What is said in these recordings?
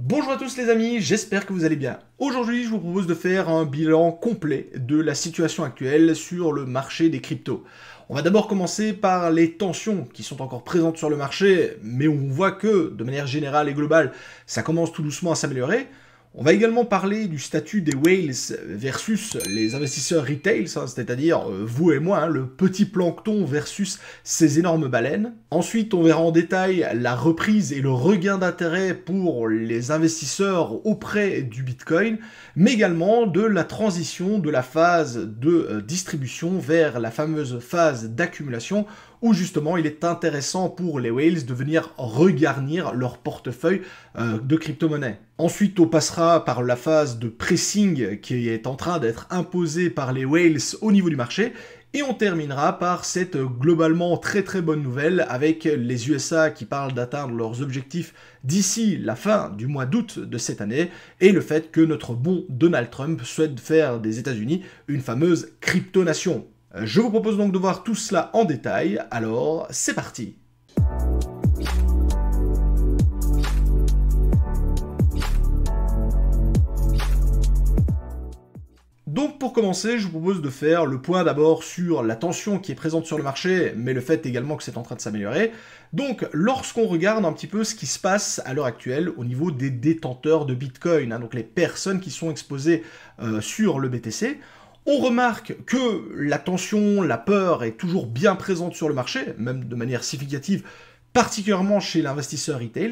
Bonjour à tous les amis, j'espère que vous allez bien. Aujourd'hui, je vous propose de faire un bilan complet de la situation actuelle sur le marché des cryptos. On va d'abord commencer par les tensions qui sont encore présentes sur le marché, mais où on voit que, de manière générale et globale, ça commence tout doucement à s'améliorer. On va également parler du statut des whales versus les investisseurs retail, c'est-à-dire vous et moi, le petit plancton versus ces énormes baleines. Ensuite, on verra en détail la reprise et le regain d'intérêt pour les investisseurs auprès du Bitcoin, mais également de la transition de la phase de distribution vers la fameuse phase d'accumulation, où justement il est intéressant pour les whales de venir regarnir leur portefeuille de crypto-monnaies. Ensuite, on passera par la phase de pricing qui est en train d'être imposée par les whales au niveau du marché. Et on terminera par cette globalement très bonne nouvelle avec les USA qui parlent d'atteindre leurs objectifs d'ici la fin du mois d'août de cette année et le fait que notre bon Donald Trump souhaite faire des États-Unis une fameuse crypto-nation. Je vous propose donc de voir tout cela en détail, alors c'est parti! Donc pour commencer, je vous propose de faire le point d'abord sur la tension qui est présente sur le marché, mais le fait également que c'est en train de s'améliorer. Donc lorsqu'on regarde un petit peu ce qui se passe à l'heure actuelle au niveau des détenteurs de Bitcoin, donc les personnes qui sont exposées sur le BTC, on remarque que la tension, la peur est toujours bien présente sur le marché, même de manière significative, particulièrement chez l'investisseur retail,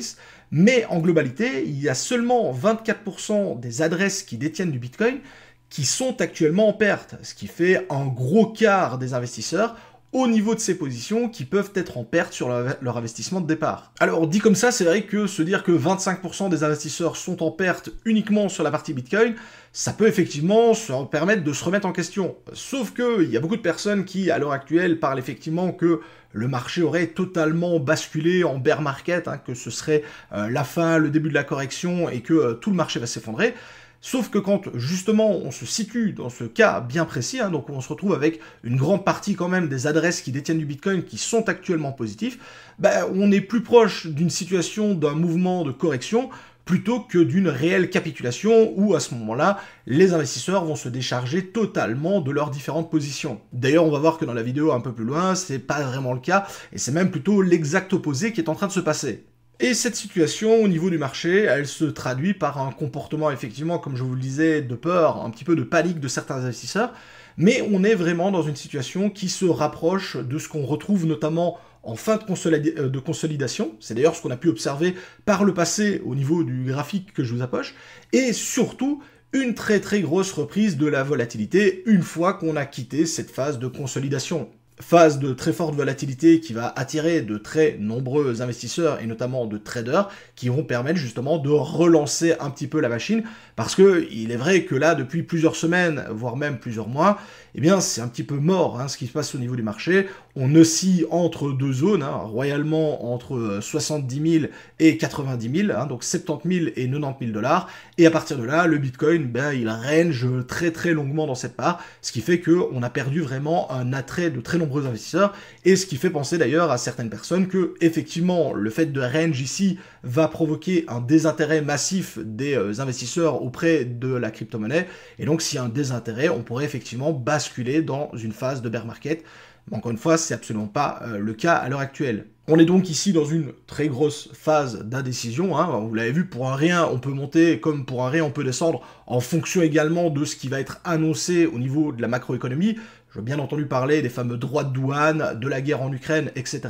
mais en globalité, il y a seulement 24% des adresses qui détiennent du Bitcoin qui sont actuellement en perte, ce qui fait un gros quart des investisseurs au niveau de ces positions qui peuvent être en perte sur leur investissement de départ. Alors dit comme ça, c'est vrai que se dire que 25% des investisseurs sont en perte uniquement sur la partie Bitcoin, ça peut effectivement se permettre de se remettre en question. Sauf que il y a beaucoup de personnes qui, à l'heure actuelle, parlent effectivement que le marché aurait totalement basculé en bear market, que ce serait la fin, le début de la correction et que tout le marché va s'effondrer. Sauf que quand justement on se situe dans ce cas bien précis, donc on se retrouve avec une grande partie quand même des adresses qui détiennent du Bitcoin qui sont actuellement positifs, on est plus proche d'une situation d'un mouvement de correction plutôt que d'une réelle capitulation où à ce moment-là, les investisseurs vont se décharger totalement de leurs différentes positions. D'ailleurs, on va voir que dans la vidéo un peu plus loin, c'est pas vraiment le cas et c'est même plutôt l'exact opposé qui est en train de se passer. Et cette situation au niveau du marché, elle se traduit par un comportement effectivement, comme je vous le disais, de peur, un petit peu de panique de certains investisseurs, mais on est vraiment dans une situation qui se rapproche de ce qu'on retrouve notamment en fin de consolidation, c'est d'ailleurs ce qu'on a pu observer par le passé au niveau du graphique que je vous approche, et surtout une très grosse reprise de la volatilité une fois qu'on a quitté cette phase de consolidation. Phase de très forte volatilité qui va attirer de très nombreux investisseurs et notamment de traders qui vont permettre justement de relancer un petit peu la machine parce que il est vrai que là depuis plusieurs semaines voire même plusieurs mois c'est un petit peu mort ce qui se passe au niveau du marché. On oscille entre deux zones, royalement entre 70 000 et 90 000, donc 70 000 et 90 000 dollars. Et à partir de là, le Bitcoin, il range très longuement dans cette part, ce qui fait qu'on a perdu vraiment un attrait de très nombreux investisseurs, et ce qui fait penser d'ailleurs à certaines personnes que, effectivement, le fait de range ici va provoquer un désintérêt massif des investisseurs auprès de la crypto-monnaie, et donc s'il y a un désintérêt, on pourrait effectivement basculer dans une phase de bear market. Mais encore une fois, c'est absolument pas le cas à l'heure actuelle. On est donc ici dans une très grosse phase d'indécision, vous l'avez vu, pour un rien on peut monter, comme pour un rien on peut descendre, en fonction également de ce qui va être annoncé au niveau de la macroéconomie. Je veux bien entendu parler des fameux droits de douane, de la guerre en Ukraine, etc.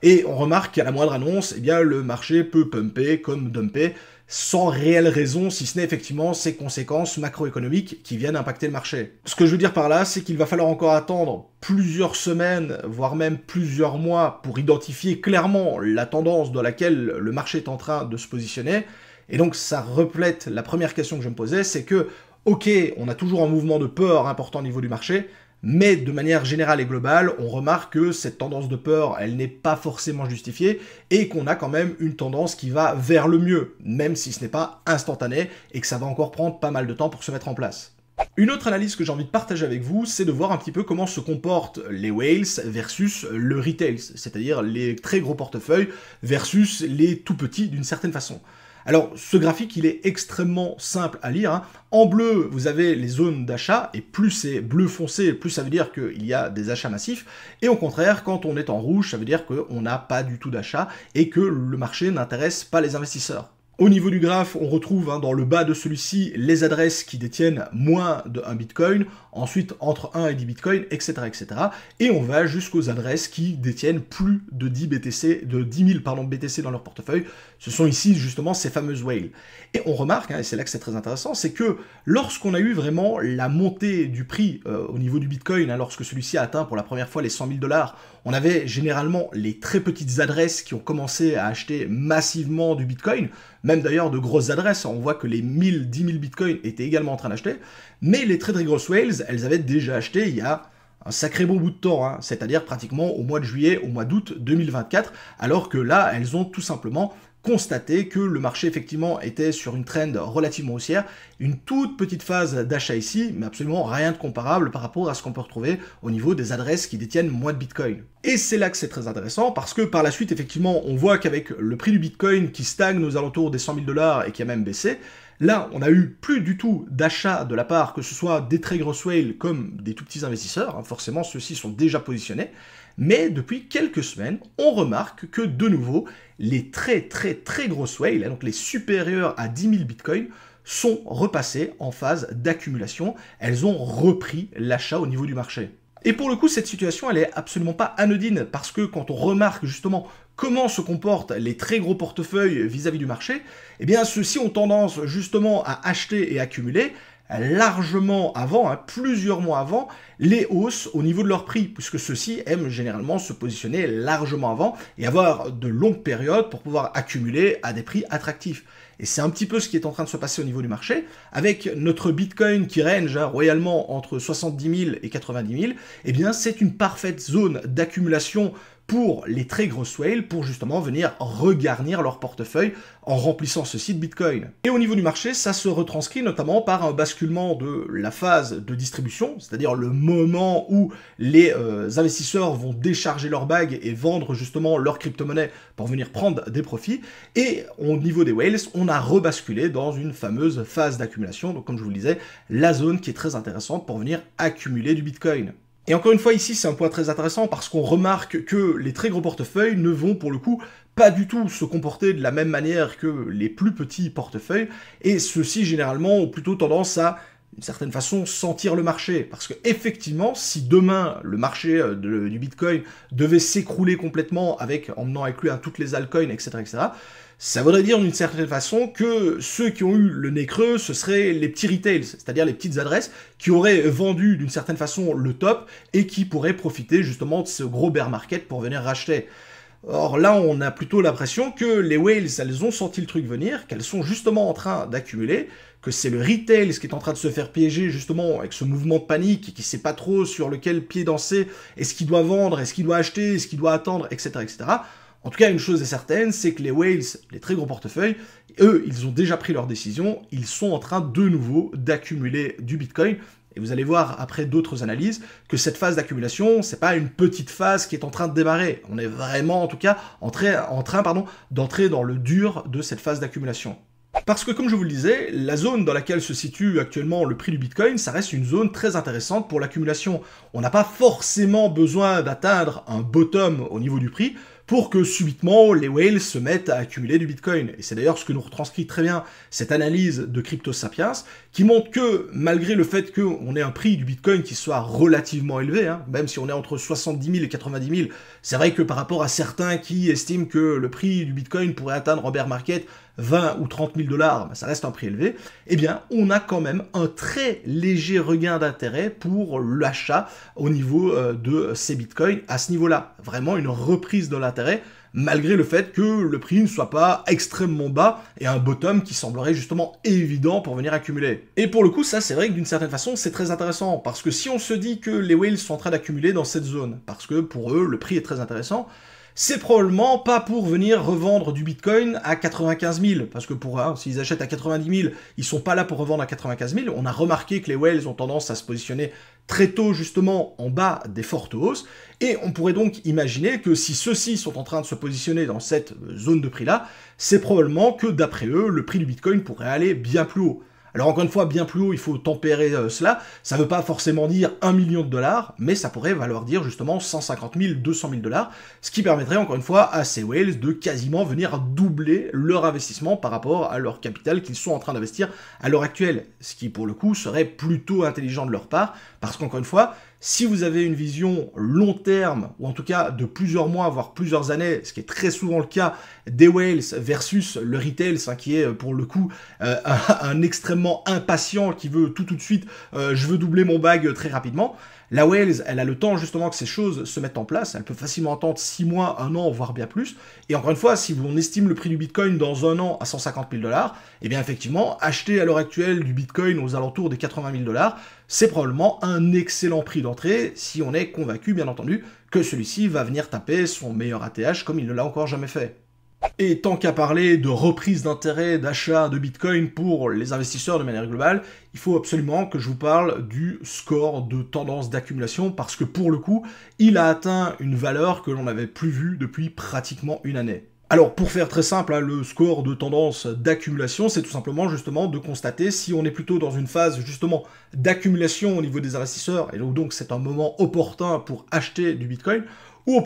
Et on remarque qu'à la moindre annonce, le marché peut pumper comme dumper, sans réelle raison, si ce n'est effectivement ces conséquences macroéconomiques qui viennent impacter le marché. Ce que je veux dire par là, c'est qu'il va falloir encore attendre plusieurs semaines, voire même plusieurs mois, pour identifier clairement la tendance dans laquelle le marché est en train de se positionner. Et donc ça reflète la première question que je me posais, c'est que, ok, on a toujours un mouvement de peur important au niveau du marché, mais de manière générale et globale, on remarque que cette tendance de peur, elle n'est pas forcément justifiée, et qu'on a quand même une tendance qui va vers le mieux, même si ce n'est pas instantané, et que ça va encore prendre pas mal de temps pour se mettre en place. Une autre analyse que j'ai envie de partager avec vous, c'est de voir un petit peu comment se comportent les whales versus le retail, c'est-à-dire les très gros portefeuilles versus les tout petits d'une certaine façon. Alors, ce graphique, il est extrêmement simple à lire, hein. En bleu, vous avez les zones d'achat, et plus c'est bleu foncé, plus ça veut dire qu'il y a des achats massifs, et au contraire, quand on est en rouge, ça veut dire qu'on n'a pas du tout d'achat, et que le marché n'intéresse pas les investisseurs. Au niveau du graphe, on retrouve dans le bas de celui-ci les adresses qui détiennent moins de 1 Bitcoin, ensuite entre 1 et 10 Bitcoin, etc. etc. Et on va jusqu'aux adresses qui détiennent plus de 10 BTC, de 10 000 BTC dans leur portefeuille. Ce sont ici justement ces fameuses whales. Et on remarque, et c'est là que c'est très intéressant, c'est que lorsqu'on a eu vraiment la montée du prix au niveau du Bitcoin, lorsque celui-ci a atteint pour la première fois les 100 000 $, on avait généralement les très petites adresses qui ont commencé à acheter massivement du Bitcoin, même d'ailleurs de grosses adresses, on voit que les 1000, 10 000 Bitcoin étaient également en train d'acheter, mais les très grosses whales, elles avaient déjà acheté il y a un sacré bon bout de temps, c'est-à-dire pratiquement au mois de juillet, au mois d'août 2024, alors que là, elles ont tout simplement constaté que le marché effectivement était sur une trend relativement haussière, une toute petite phase d'achat ici, mais absolument rien de comparable par rapport à ce qu'on peut retrouver au niveau des adresses qui détiennent moins de Bitcoin. Et c'est là que c'est très intéressant, parce que par la suite, effectivement, on voit qu'avec le prix du Bitcoin qui stagne aux alentours des 100 000 $ et qui a même baissé, là, on a eu plus du tout d'achat de la part, que ce soit des très grosses whales comme des tout petits investisseurs, forcément ceux-ci sont déjà positionnés, mais depuis quelques semaines, on remarque que de nouveau, les très grosses whales, donc les supérieures à 10 000 Bitcoin, sont repassées en phase d'accumulation, elles ont repris l'achat au niveau du marché. Et pour le coup, cette situation, elle est absolument pas anodine, parce que quand on remarque justement comment se comportent les très gros portefeuilles vis-à-vis du marché, eh bien ceux-ci ont tendance justement à acheter et accumuler largement avant, plusieurs mois avant, les hausses au niveau de leur prix, puisque ceux-ci aiment généralement se positionner largement avant et avoir de longues périodes pour pouvoir accumuler à des prix attractifs. Et c'est un petit peu ce qui est en train de se passer au niveau du marché, avec notre Bitcoin qui range royalement entre 70 000 et 90 000, eh bien c'est une parfaite zone d'accumulation pour les très grosses whales, pour justement venir regarnir leur portefeuille en remplissant ceci de Bitcoin. Et au niveau du marché, ça se retranscrit notamment par un basculement de la phase de distribution, c'est-à-dire le moment où les investisseurs vont décharger leur bague et vendre justement leur crypto-monnaie pour venir prendre des profits, et au niveau des whales, on a rebasculé dans une fameuse phase d'accumulation, donc comme je vous le disais, la zone qui est très intéressante pour venir accumuler du Bitcoin. Et encore une fois, ici, c'est un point très intéressant parce qu'on remarque que les très gros portefeuilles ne vont, pour le coup, pas du tout se comporter de la même manière que les plus petits portefeuilles, et ceux-ci, généralement, ont plutôt tendance à, d'une certaine façon, sentir le marché. Parce que, effectivement, si demain, le marché du Bitcoin devait s'écrouler complètement, emmenant avec lui toutes les altcoins, etc., ça voudrait dire d'une certaine façon que ceux qui ont eu le nez creux, ce seraient les petits retails, c'est-à-dire les petites adresses qui auraient vendu d'une certaine façon le top et qui pourraient profiter justement de ce gros bear market pour venir racheter. Or là, on a plutôt l'impression que les whales, elles ont senti le truc venir, qu'elles sont justement en train d'accumuler, que c'est le retail qui est en train de se faire piéger justement avec ce mouvement de panique et qui sait pas trop sur lequel pied danser, est-ce qu'il doit vendre, est-ce qu'il doit acheter, est-ce qu'il doit attendre, etc., etc. En tout cas, une chose est certaine, c'est que les whales, les très gros portefeuilles, eux, ils ont déjà pris leur décision, ils sont en train de nouveau d'accumuler du Bitcoin. Et vous allez voir après d'autres analyses que cette phase d'accumulation, c'est pas une petite phase qui est en train de démarrer. On est vraiment, en tout cas, en train d'entrer dans le dur de cette phase d'accumulation. Parce que, comme je vous le disais, la zone dans laquelle se situe actuellement le prix du Bitcoin, ça reste une zone très intéressante pour l'accumulation. On n'a pas forcément besoin d'atteindre un bottom au niveau du prix pour que subitement les whales se mettent à accumuler du Bitcoin. Et c'est d'ailleurs ce que nous retranscrit très bien cette analyse de Crypto Sapiens, qui montre que malgré le fait qu'on ait un prix du Bitcoin qui soit relativement élevé, même si on est entre 70 000 et 90 000, c'est vrai que par rapport à certains qui estiment que le prix du Bitcoin pourrait atteindre en bear market 20 ou 30 000 $, ça reste un prix élevé, eh bien, on a quand même un très léger regain d'intérêt pour l'achat au niveau de ces bitcoins à ce niveau-là. Vraiment une reprise de l'intérêt, malgré le fait que le prix ne soit pas extrêmement bas et un bottom qui semblerait justement évident pour venir accumuler. Et pour le coup, ça, c'est vrai que d'une certaine façon, c'est très intéressant, parce que si on se dit que les whales sont en train d'accumuler dans cette zone, parce que pour eux, le prix est très intéressant, c'est probablement pas pour venir revendre du Bitcoin à 95 000, parce que s'ils achètent à 90 000, ils sont pas là pour revendre à 95 000. On a remarqué que les whales ont tendance à se positionner très tôt justement en bas des fortes hausses, et on pourrait donc imaginer que si ceux-ci sont en train de se positionner dans cette zone de prix-là, c'est probablement que d'après eux, le prix du Bitcoin pourrait aller bien plus haut. Alors encore une fois, bien plus haut, il faut tempérer cela. Ça ne veut pas forcément dire 1 million de dollars, mais ça pourrait valoir dire justement 150 000, 200 000 dollars, ce qui permettrait encore une fois à ces whales de quasiment venir doubler leur investissement par rapport à leur capital qu'ils sont en train d'investir à l'heure actuelle. Ce qui pour le coup serait plutôt intelligent de leur part, parce qu'encore une fois, si vous avez une vision long terme, ou en tout cas de plusieurs mois, voire plusieurs années, ce qui est très souvent le cas des whales versus le retail, qui est pour le coup un extrêmement impatient qui veut tout de suite, je veux doubler mon bag très rapidement. La whales, elle a le temps justement que ces choses se mettent en place, elle peut facilement attendre 6 mois, 1 an, voire bien plus. Et encore une fois, si on estime le prix du Bitcoin dans 1 an à 150 000 dollars, eh bien effectivement, acheter à l'heure actuelle du Bitcoin aux alentours des 80 000 dollars, c'est probablement un excellent prix d'entrée si on est convaincu, bien entendu, que celui-ci va venir taper son meilleur ATH comme il ne l'a encore jamais fait. Et tant qu'à parler de reprise d'intérêt, d'achat de Bitcoin pour les investisseurs de manière globale, il faut absolument que je vous parle du score de tendance d'accumulation, parce que pour le coup, il a atteint une valeur que l'on n'avait plus vue depuis pratiquement une année. Alors pour faire très simple, le score de tendance d'accumulation, c'est tout simplement justement de constater si on est plutôt dans une phase justement d'accumulation au niveau des investisseurs, et donc c'est un moment opportun pour acheter du Bitcoin, ou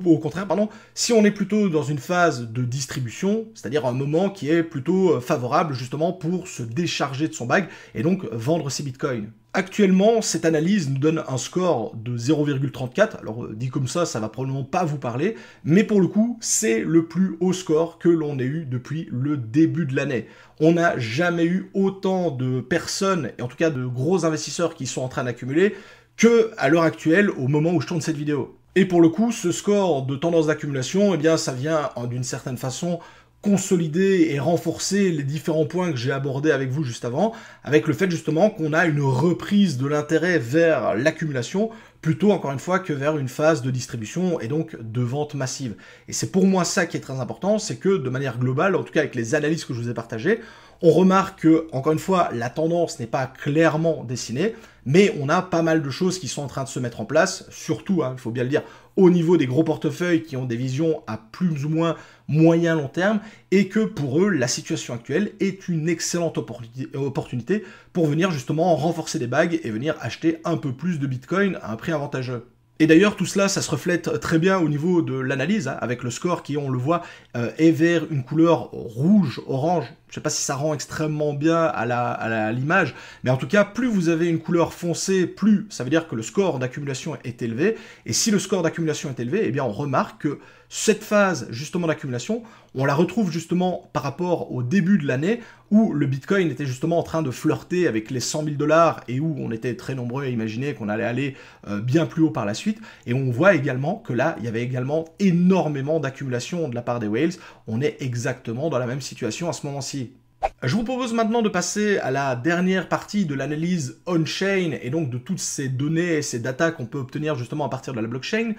au contraire, si on est plutôt dans une phase de distribution, c'est-à-dire un moment qui est plutôt favorable justement pour se décharger de son bag et donc vendre ses bitcoins. Actuellement, cette analyse nous donne un score de 0,34, alors dit comme ça va probablement pas vous parler, mais pour le coup, c'est le plus haut score que l'on ait eu depuis le début de l'année. On n'a jamais eu autant de personnes, et en tout cas de gros investisseurs qui sont en train d'accumuler, que à l'heure actuelle, au moment où je tourne cette vidéo. Et pour le coup, ce score de tendance d'accumulation, eh bien, ça vient d'une certaine façon consolider et renforcer les différents points que j'ai abordés avec vous juste avant, avec le fait justement qu'on a une reprise de l'intérêt vers l'accumulation, plutôt encore une fois que vers une phase de distribution et donc de vente massive. Et c'est pour moi ça qui est très important, c'est que de manière globale, en tout cas avec les analyses que je vous ai partagées, on remarque que, encore une fois, la tendance n'est pas clairement dessinée, mais on a pas mal de choses qui sont en train de se mettre en place, surtout, il faut bien le dire, au niveau des gros portefeuilles qui ont des visions à plus ou moins moyen-long terme, et que pour eux, la situation actuelle est une excellente opportunité pour venir justement renforcer des bagues et venir acheter un peu plus de Bitcoin à un prix avantageux. Et d'ailleurs, tout cela, ça se reflète très bien au niveau de l'analyse, avec le score qui, on le voit, est vers une couleur rouge-orange. Je ne sais pas si ça rend extrêmement bien à l'image, mais en tout cas, plus vous avez une couleur foncée, plus ça veut dire que le score d'accumulation est élevé. Et si le score d'accumulation est élevé, eh bien on remarque que cette phase justement d'accumulation, on la retrouve justement par rapport au début de l'année où le Bitcoin était justement en train de flirter avec les 100 000 dollars et où on était très nombreux à imaginer qu'on allait aller bien plus haut par la suite. Et on voit également que là, il y avait également énormément d'accumulation de la part des whales. On est exactement dans la même situation à ce moment-ci. Je vous propose maintenant de passer à la dernière partie de l'analyse on-chain et donc de toutes ces données et ces datas qu'on peut obtenir justement à partir de la blockchain.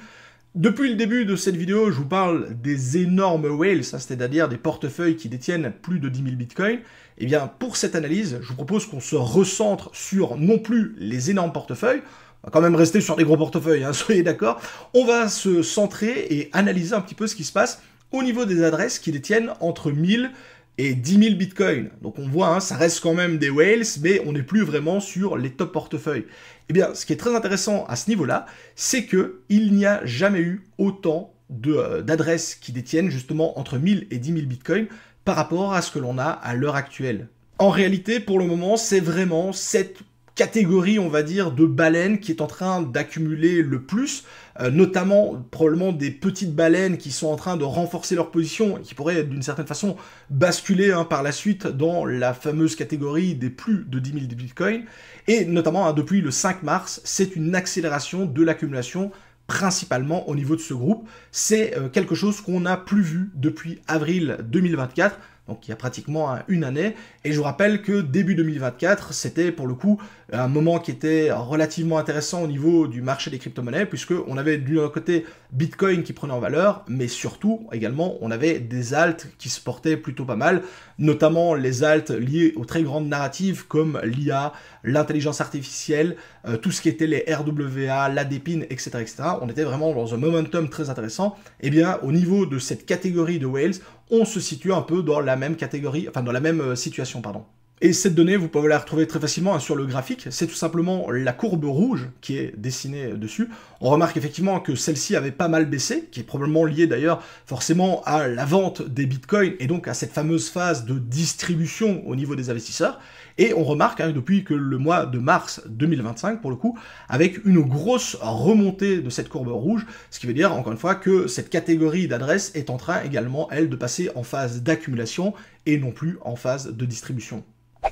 Depuis le début de cette vidéo, je vous parle des énormes whales, c'est-à-dire des portefeuilles qui détiennent plus de 10 000 bitcoins. Et bien, pour cette analyse, je vous propose qu'on se recentre sur non plus les énormes portefeuilles, on va quand même rester sur des gros portefeuilles, soyez d'accord. On va se centrer et analyser un petit peu ce qui se passe au niveau des adresses qui détiennent entre 1000 et 10 000 bitcoins. Donc on voit, ça reste quand même des whales, mais on n'est plus vraiment sur les top portefeuilles. Eh bien, ce qui est très intéressant à ce niveau-là, c'est qu'il n'y a jamais eu autant d'adresses qui détiennent justement entre 1000 et 10 000 bitcoins par rapport à ce que l'on a à l'heure actuelle. En réalité, pour le moment, c'est vraiment cette catégorie, on va dire, de baleines qui est en train d'accumuler le plus, notamment probablement des petites baleines qui sont en train de renforcer leur position et qui pourraient d'une certaine façon basculer par la suite dans la fameuse catégorie des plus de 10 000 bitcoins. Et notamment depuis le 5 mars, c'est une accélération de l'accumulation principalement au niveau de ce groupe. C'est quelque chose qu'on n'a plus vu depuis avril 2024. donc il y a pratiquement une année. Et je vous rappelle que début 2024, c'était pour le coup un moment qui était relativement intéressant au niveau du marché des crypto-monnaies, puisqu'on avait d'un côté Bitcoin qui prenait en valeur, mais surtout également on avait des alts qui se portaient plutôt pas mal, notamment les alts liés aux très grandes narratives comme l'IA, l'intelligence artificielle, tout ce qui était les RWA, l'ADPIN, etc., etc. On était vraiment dans un momentum très intéressant. Et bien au niveau de cette catégorie de whales, on se situe un peu dans la même catégorie, enfin dans la même situation, pardon. Et cette donnée, vous pouvez la retrouver très facilement sur le graphique, c'est tout simplement la courbe rouge qui est dessinée dessus. On remarque effectivement que celle-ci avait pas mal baissé, qui est probablement liée d'ailleurs forcément à la vente des bitcoins et donc à cette fameuse phase de distribution au niveau des investisseurs. Et on remarque depuis que le mois de mars 2025, pour le coup, avec une grosse remontée de cette courbe rouge, ce qui veut dire, encore une fois, que cette catégorie d'adresses est en train également, elle, de passer en phase d'accumulation et non plus en phase de distribution.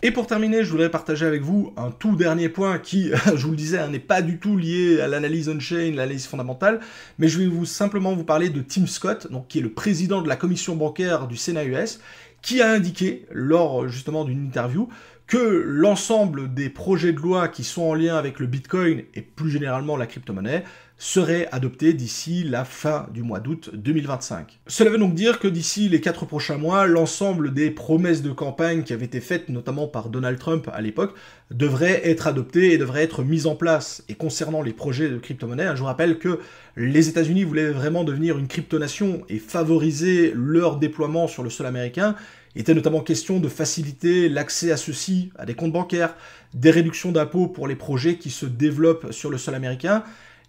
Et pour terminer, je voudrais partager avec vous un tout dernier point qui, je vous le disais, n'est pas du tout lié à l'analyse on-chain, l'analyse fondamentale, mais je vais simplement vous parler de Tim Scott, donc, qui est le président de la commission bancaire du Sénat US, qui a indiqué, lors justement d'une interview, que l'ensemble des projets de loi qui sont en lien avec le Bitcoin et plus généralement la crypto-monnaie seraient adoptés d'ici la fin du mois d'août 2025. Cela veut donc dire que d'ici les 4 prochains mois, l'ensemble des promesses de campagne qui avaient été faites notamment par Donald Trump à l'époque devraient être adoptées et devraient être mises en place. Et concernant les projets de crypto-monnaie, je vous rappelle que les États-Unis voulaient vraiment devenir une crypto-nation et favoriser leur déploiement sur le sol américain. Il était notamment question de faciliter l'accès à ceux-ci, à des comptes bancaires, des réductions d'impôts pour les projets qui se développent sur le sol américain.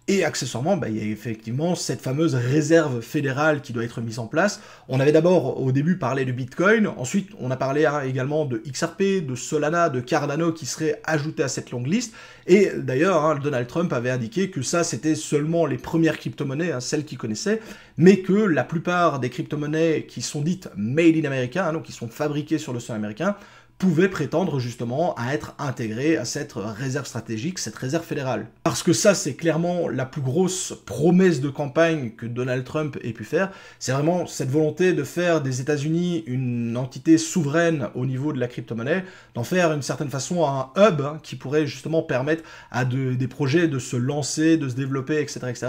Et accessoirement, il y a effectivement cette fameuse réserve fédérale qui doit être mise en place. On avait d'abord au début parlé de Bitcoin, ensuite on a parlé également de XRP, de Solana, de Cardano qui seraient ajoutés à cette longue liste. Et d'ailleurs, Donald Trump avait indiqué que ça c'était seulement les premières crypto-monnaies, celles qu'il connaissait, mais que la plupart des crypto-monnaies qui sont dites Made in America, donc qui sont fabriquées sur le sol américain, pouvaient prétendre justement à être intégrés à cette réserve stratégique, cette réserve fédérale. Parce que ça, c'est clairement la plus grosse promesse de campagne que Donald Trump ait pu faire. C'est vraiment cette volonté de faire des États-Unis une entité souveraine au niveau de la crypto-monnaie, d'en faire d'une certaine façon un hub qui pourrait justement permettre à des projets de se lancer, de se développer, etc. etc.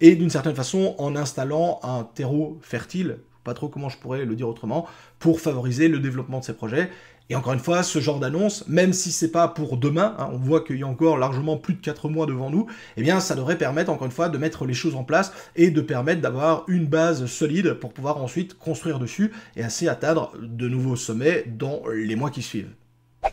et d'une certaine façon en installant un terreau fertile, pas trop comment je pourrais le dire autrement, pour favoriser le développement de ces projets. Et encore une fois, ce genre d'annonce, même si c'est pas pour demain, on voit qu'il y a encore largement plus de 4 mois devant nous, eh bien ça devrait permettre encore une fois de mettre les choses en place et de permettre d'avoir une base solide pour pouvoir ensuite construire dessus et ainsi atteindre de nouveaux sommets dans les mois qui suivent.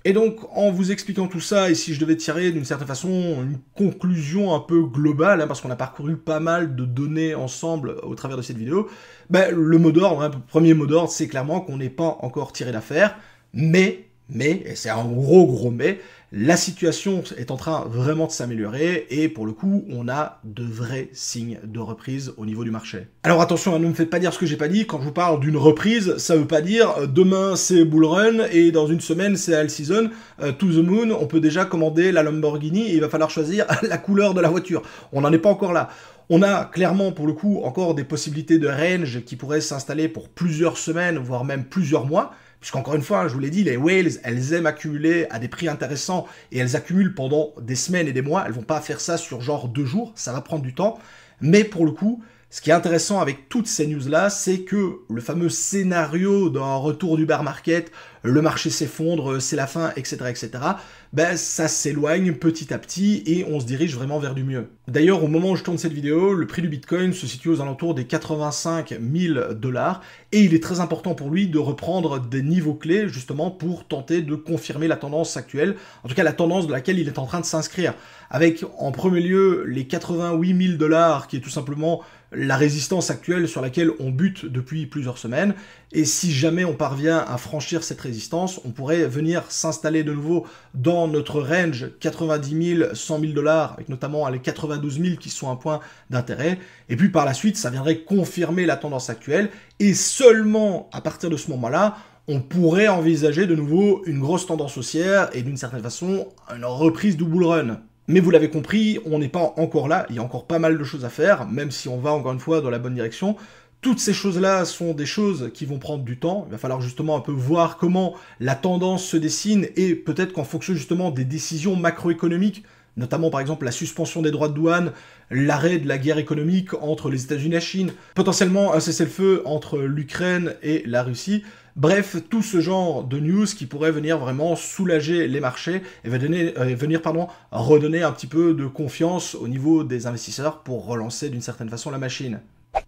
Et donc, en vous expliquant tout ça, et si je devais tirer d'une certaine façon une conclusion un peu globale, parce qu'on a parcouru pas mal de données ensemble au travers de cette vidéo, le mot d'ordre, le premier mot d'ordre, c'est clairement qu'on n'est pas encore tiré d'affaire, mais, et c'est un gros mais, la situation est en train vraiment de s'améliorer et pour le coup, on a de vrais signes de reprise au niveau du marché. Alors attention, ne me faites pas dire ce que j'ai pas dit, quand je vous parle d'une reprise, ça veut pas dire demain c'est bull run et dans une semaine c'est all season, to the moon, on peut déjà commander la Lamborghini et il va falloir choisir la couleur de la voiture. On n'en est pas encore là. On a clairement, pour le coup, encore des possibilités de range qui pourraient s'installer pour plusieurs semaines, voire même plusieurs mois. Puisqu'encore une fois, je vous l'ai dit, les whales, elles aiment accumuler à des prix intéressants et elles accumulent pendant des semaines et des mois. Elles vont pas faire ça sur genre 2 jours, ça va prendre du temps. Mais pour le coup, ce qui est intéressant avec toutes ces news-là, c'est que le fameux scénario d'un retour du bear market, le marché s'effondre, c'est la fin, etc., etc., ça s'éloigne petit à petit et on se dirige vraiment vers du mieux. D'ailleurs, au moment où je tourne cette vidéo, le prix du Bitcoin se situe aux alentours des 85 000 $ et il est très important pour lui de reprendre des niveaux clés justement pour tenter de confirmer la tendance actuelle, en tout cas la tendance de laquelle il est en train de s'inscrire. Avec en premier lieu les 88 000 $ qui est tout simplement la résistance actuelle sur laquelle on bute depuis plusieurs semaines, et si jamais on parvient à franchir cette résistance, on pourrait venir s'installer de nouveau dans notre range 90 000, 100 000 $, avec notamment les 92 000 qui sont un point d'intérêt, et puis par la suite, ça viendrait confirmer la tendance actuelle, et seulement à partir de ce moment-là, on pourrait envisager de nouveau une grosse tendance haussière, et d'une certaine façon, une reprise du bull run. Mais vous l'avez compris, on n'est pas encore là, il y a encore pas mal de choses à faire, même si on va encore une fois dans la bonne direction. Toutes ces choses-là sont des choses qui vont prendre du temps. Il va falloir justement un peu voir comment la tendance se dessine et peut-être qu'en fonction justement des décisions macroéconomiques, notamment par exemple la suspension des droits de douane, l'arrêt de la guerre économique entre les États-Unis et la Chine, potentiellement un cessez-le-feu entre l'Ukraine et la Russie. Bref, tout ce genre de news qui pourrait venir vraiment soulager les marchés et venir redonner un petit peu de confiance au niveau des investisseurs pour relancer d'une certaine façon la machine.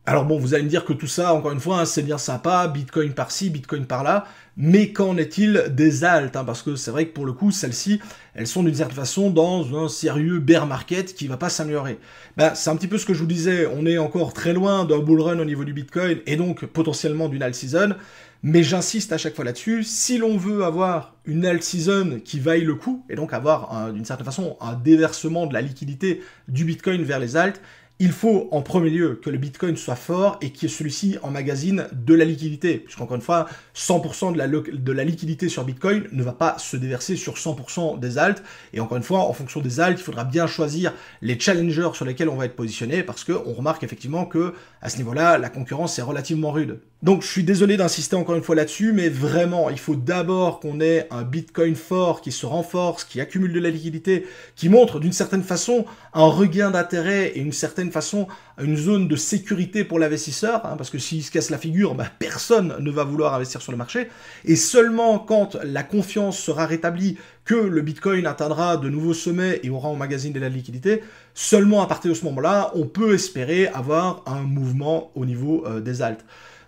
Alors bon, vous allez me dire que tout ça, encore une fois, hein, c'est bien sympa, Bitcoin par-ci, Bitcoin par-là, mais qu'en est-il des alts, hein, parce que c'est vrai que pour le coup, celles-ci, elles sont d'une certaine façon dans un sérieux bear market qui va pas s'améliorer. Ben, c'est un petit peu ce que je vous disais, on est encore très loin d'un bull run au niveau du Bitcoin, et donc potentiellement d'une alt season, mais j'insiste à chaque fois là-dessus, si l'on veut avoir une alt season qui vaille le coup, et donc avoir d'une certaine façon un déversement de la liquidité du Bitcoin vers les alts, il faut en premier lieu que le Bitcoin soit fort et que celui-ci emmagasine de la liquidité. Puisqu'encore une fois, 100% de la liquidité sur Bitcoin ne va pas se déverser sur 100% des alts. Et encore une fois, en fonction des alts, il faudra bien choisir les challengers sur lesquels on va être positionné parce qu'on remarque effectivement que à ce niveau-là, la concurrence est relativement rude. Donc je suis désolé d'insister encore une fois là-dessus, mais vraiment, il faut d'abord qu'on ait un Bitcoin fort qui se renforce, qui accumule de la liquidité, qui montre d'une certaine façon un regain d'intérêt et une certaine façon une zone de sécurité pour l'investisseur, hein, parce que s'il se casse la figure, bah, personne ne va vouloir investir sur le marché. Et seulement quand la confiance sera rétablie, que le Bitcoin atteindra de nouveaux sommets et aura emmagasiné de la liquidité, seulement à partir de ce moment-là, on peut espérer avoir un mouvement au niveau des alts.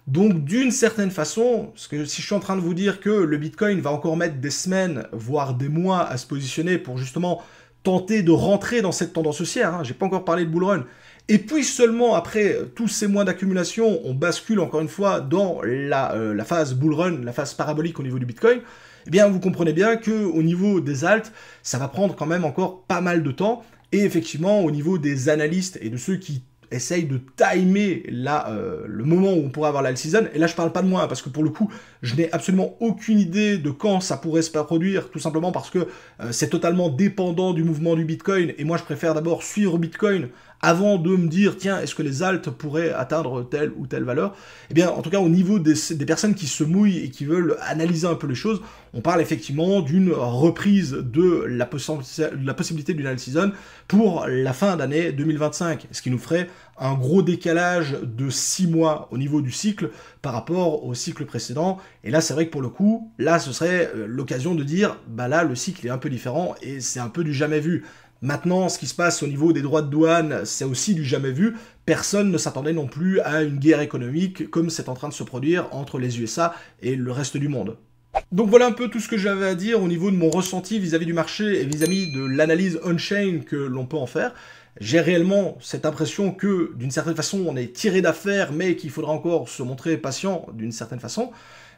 Donc d'une certaine façon, parce que si je suis en train de vous dire que le Bitcoin va encore mettre des semaines, voire des mois à se positionner pour justement tenter de rentrer dans cette tendance haussière, hein, j'ai pas encore parlé de bull run, et puis seulement après tous ces mois d'accumulation, on bascule encore une fois dans la phase bull run, la phase parabolique au niveau du Bitcoin, eh bien vous comprenez bien qu'au niveau des alts, ça va prendre quand même encore pas mal de temps, et effectivement au niveau des analystes et de ceux qui essaye de timer le moment où on pourrait avoir l'alt season, et là je parle pas de moi, parce que pour le coup, je n'ai absolument aucune idée de quand ça pourrait se produire, tout simplement parce que c'est totalement dépendant du mouvement du Bitcoin, et moi je préfère d'abord suivre Bitcoin avant de me dire, tiens, est-ce que les alts pourraient atteindre telle ou telle valeur? Eh bien, en tout cas, au niveau des personnes qui se mouillent et qui veulent analyser un peu les choses, on parle effectivement d'une reprise de la possibilité d'une alt season pour la fin d'année 2025, ce qui nous ferait un gros décalage de 6 mois au niveau du cycle par rapport au cycle précédent. Et là, c'est vrai que pour le coup, là, ce serait l'occasion de dire, bah là, le cycle est un peu différent et c'est un peu du jamais vu. Maintenant, ce qui se passe au niveau des droits de douane, c'est aussi du jamais vu. Personne ne s'attendait non plus à une guerre économique comme c'est en train de se produire entre les USA et le reste du monde. Donc voilà un peu tout ce que j'avais à dire au niveau de mon ressenti vis-à-vis du marché et vis-à-vis de l'analyse on-chain que l'on peut en faire. J'ai réellement cette impression que, d'une certaine façon, on est tiré d'affaire, mais qu'il faudra encore se montrer patient d'une certaine façon.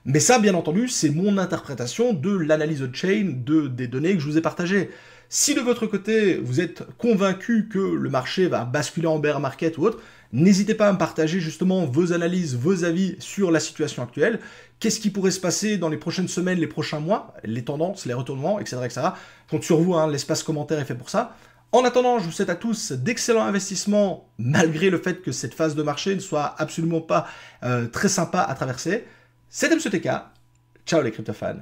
Mais ça, bien entendu, c'est mon interprétation de l'analyse on-chain des données que je vous ai partagées. Si de votre côté, vous êtes convaincu que le marché va basculer en bear market ou autre, n'hésitez pas à me partager justement vos analyses, vos avis sur la situation actuelle. Qu'est-ce qui pourrait se passer dans les prochaines semaines, les prochains mois, les tendances, les retournements, etc. etc. Je compte sur vous, hein, l'espace commentaire est fait pour ça. En attendant, je vous souhaite à tous d'excellents investissements, malgré le fait que cette phase de marché ne soit absolument pas très sympa à traverser. C'était M. TK. Ciao les crypto-fans.